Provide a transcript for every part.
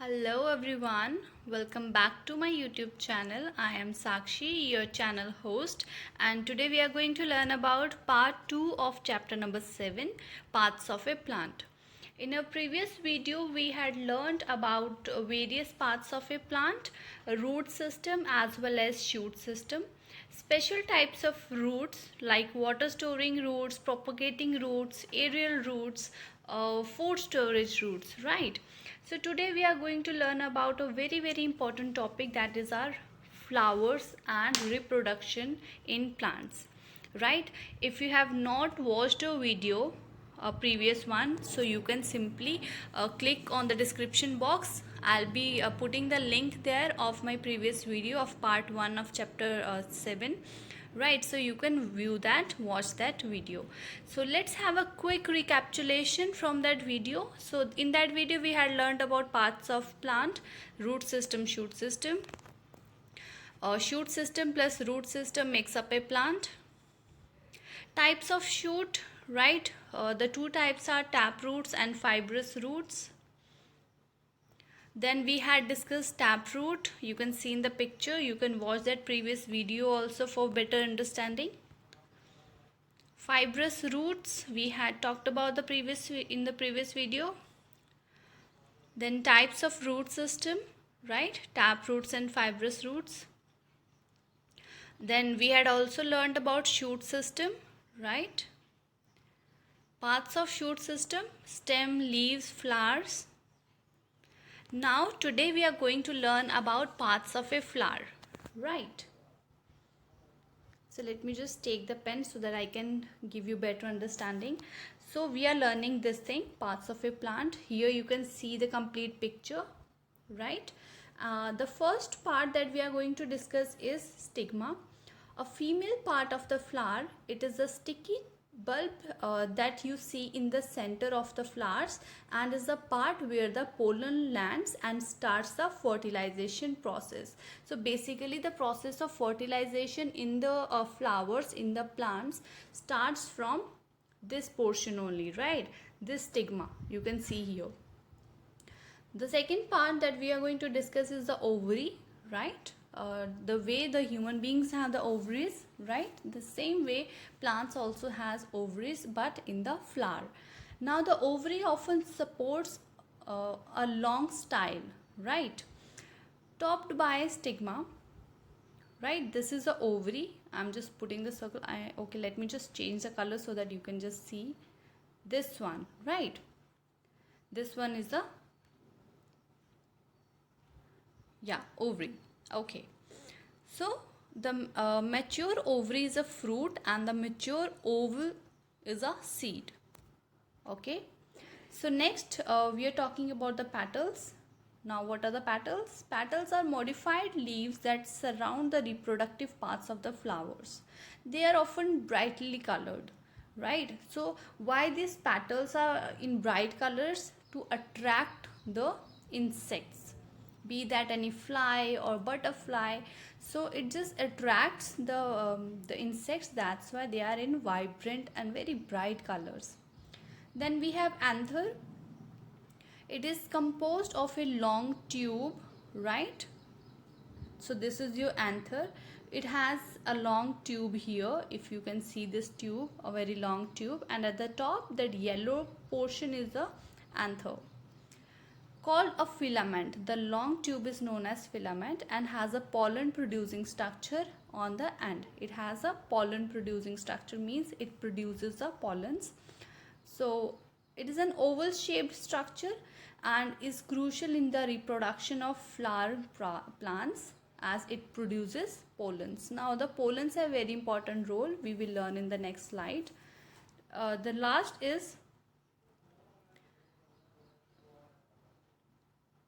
Hello everyone, welcome back to my YouTube channel. I am Sakshi, your channel host, and today we are going to learn about part 2 of chapter number 7, Parts of a Plant. In a previous video, we had learned about various parts of a plant, a root system as well as shoot system. Special types of roots like water storing roots, propagating roots, aerial roots, food storage roots, right? So today we are going to learn about a very important topic, that is our flowers and reproduction in plants, right? If you have not watched a video, a previous one, so you can simply click on the description box. I'll be putting the link there of my previous video of part 1 of chapter 7, right? So you can view that, watch that video. So let's have a quick recapitulation from that video. So in that video we had learned about parts of plant: root system, shoot system. Shoot system plus root system makes up a plant. Types of shoot, right? The two types are tap roots and fibrous roots. Then we had discussed taproot. You can see in the picture. You can watch that previous video also for better understanding. Fibrous roots we had talked about in the previous video. Then types of root system, right? Tap roots and fibrous roots. Then we had also learned about shoot system, right? Parts of shoot system: stem, leaves, flowers. Now today we are going to learn about parts of a flower, right? So let me just take the pen so that I can give you better understanding. So we are learning this thing, parts of a plant. Here you can see the complete picture, right? The first part that we are going to discuss is stigma. A female part of the flower. It is a sticky bulb that you see in the center of the flowers, and is the part where the pollen lands and starts the fertilization process. So basically the process of fertilization in the flowers, in the plants, starts from this portion only, right? This stigma you can see here. The second part that we are going to discuss is the ovary, right? The way the human beings have the ovaries, right? The same way plants also has ovaries, but in the flower. Now the ovary often supports a long style, right? Topped by stigma, right? This is the ovary. I'm just putting the circle. Okay, let me just change the color so that you can just see this one, right? This one is the ovary. Okay, so the mature ovary is a fruit and the mature oval is a seed. Okay, so next we are talking about the petals. Now what are the petals? Petals are modified leaves that surround the reproductive parts of the flowers. They are often brightly colored, right? So why these petals are in bright colors? To attract the insects, be that any fly or butterfly. So it just attracts the insects. That's why they are in vibrant and very bright colors. Then we have anther. It is composed of a long tube, right? So this is your anther. It has a long tube here. If you can see this tube, a very long tube, and at the top that yellow portion is the anther, called a filament. The long tube is known as filament and has a pollen producing structure on the end. It has a pollen producing structure, means it produces the pollens. So it is an oval shaped structure and is crucial in the reproduction of flower plants as it produces pollens. Now the pollens have very important role. We will learn in the next slide. The last is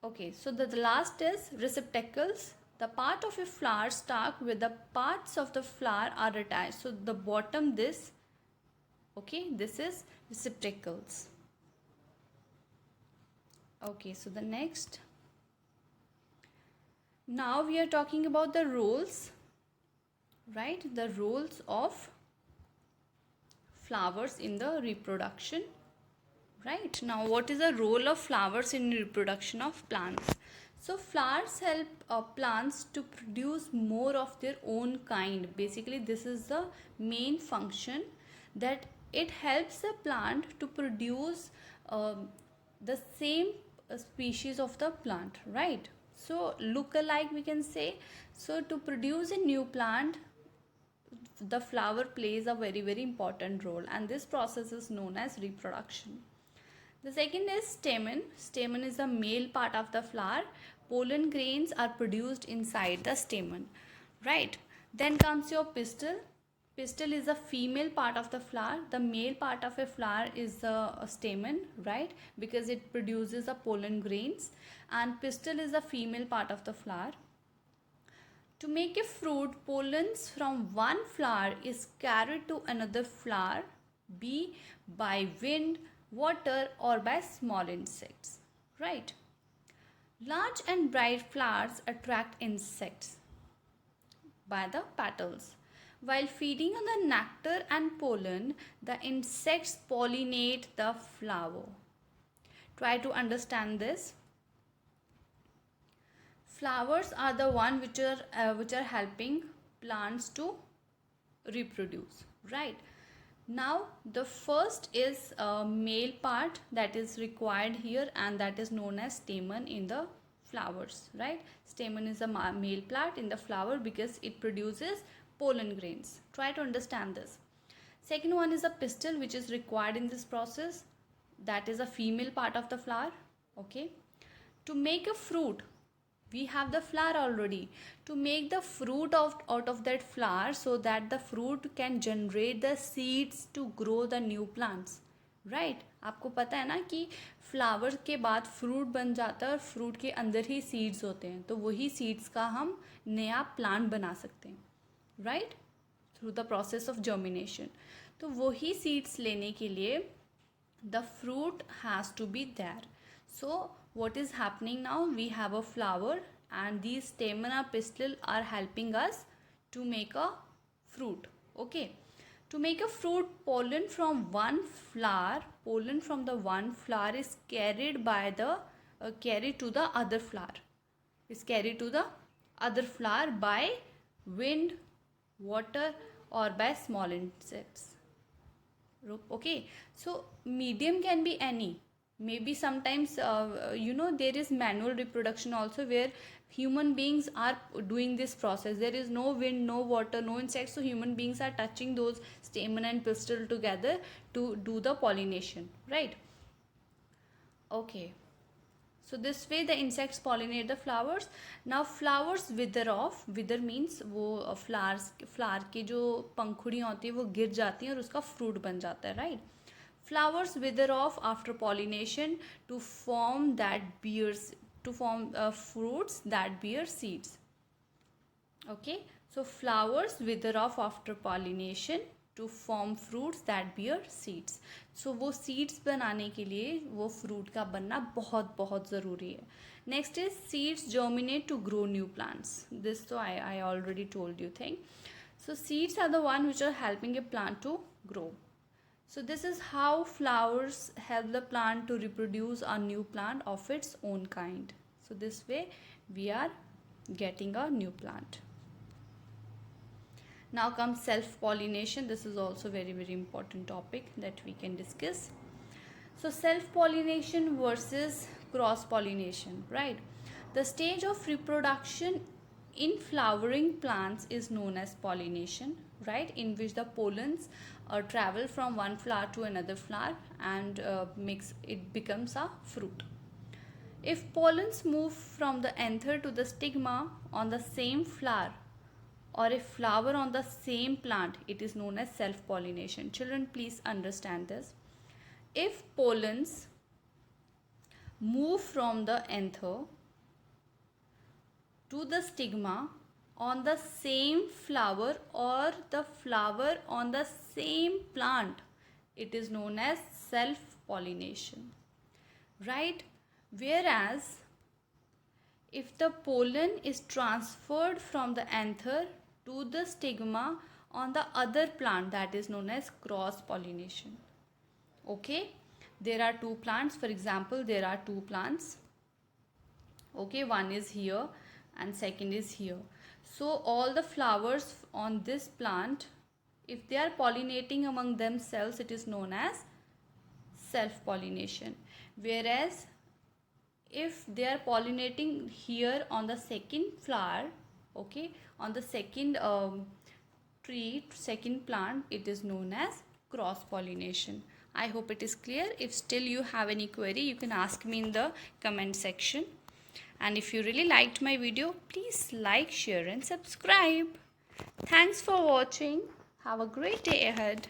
okay, so the last is receptacles. The part of a flower stalk where the parts of the flower are attached. So the bottom, this, okay, this is receptacles. Okay, so the next. Now we are talking about the roles, right? The roles of flowers in the reproduction. Right, now what is the role of flowers in reproduction of plants? So flowers help plants to produce more of their own kind. Basically, this is the main function, that it helps the plant to produce the same species of the plant, right? So look alike, we can say. So to produce a new plant, the flower plays a very important role, and this process is known as reproduction. The second is stamen. Stamen is the male part of the flower. Pollen grains are produced inside the stamen, right? Then comes your pistil. Pistil is the female part of the flower. The male part of a flower is the stamen, right? Because it produces the pollen grains, and pistil is the female part of the flower. To make a fruit, pollens from one flower is carried to another flower, be by wind, water, or by small insects, right? Large and bright flowers attract insects by the petals. While feeding on the nectar and pollen, the insects pollinate the flower. Try to understand this. Flowers are the one which are helping plants to reproduce, right? Now the first is male part that is required here, and that is known as stamen in the flowers, right? Stamen is a male plant in the flower because it produces pollen grains. Try to understand this. Second one is a pistil, which is required in this process. That is a female part of the flower, okay? To make a fruit, we have the flower already. To make the fruit out of that flower, so that the fruit can generate the seeds to grow the new plants, right? आपको पता है ना कि flower के बाद fruit बन जाता है और फ्रूट के अंदर ही सीड्स होते हैं, तो वही सीड्स का हम नया प्लांट बना सकते हैं, right? Through the process of germination. तो वही सीड्स लेने के लिए the fruit has to be there. So what is happening now? We have a flower, and these stamen or pistil are helping us to make a fruit, okay? To make a fruit, pollen from the one flower is carried to the other flower. Is carried to the other flower by wind, water, or by small insects. Okay, so medium can be any. Maybe sometimes there is manual reproduction also, where human beings are doing this process. There is no wind, no water, no insects, so human beings are touching those stamen and pistil together to do the pollination, right? Okay, so this way the insects pollinate the flowers. Now flowers wither off. Wither means वो flower की जो पंखुड़ियाँ होती है वो गिर जाती हैं और उसका fruit बन जाता है, right? Flowers wither off after pollination to form fruits that bear seeds. Okay, so flowers wither off after pollination to form fruits that bear seeds. So वो seeds बनाने के लिए वो fruit का बनना बहुत ज़रूरी है. Next is seeds germinate to grow new plants. This so I already told you thing. So seeds are the one which are helping a plant to grow. So this is how flowers help the plant to reproduce a new plant of its own kind. So this way we are getting a new plant. Now comes self-pollination. This is also very important topic that we can discuss. So self-pollination versus cross-pollination, right? The stage of reproduction in flowering plants is known as pollination, right? In which the pollens travel from one flower to another flower and it becomes a fruit. If pollens move from the anther to the stigma on the same flower, or a flower on the same plant, it is known as self-pollination. Children, please understand this. If pollens move from the anther to the stigma on the same flower or the flower on the same plant, it is known as self-pollination, right? Whereas if the pollen is transferred from the anther to the stigma on the other plant, that is known as cross-pollination. Okay, there are two plants. For example, there are two plants. Okay, one is here and second is here. So all the flowers on this plant, if they are pollinating among themselves, it is known as self pollination. Whereas if they are pollinating here on the second flower, okay, on the second tree, second plant, it is known as cross pollination. I hope it is clear. If still you have any query, you can ask me in the comment section. And if you really liked my video, please like, share and subscribe. Thanks for watching. Have a great day ahead.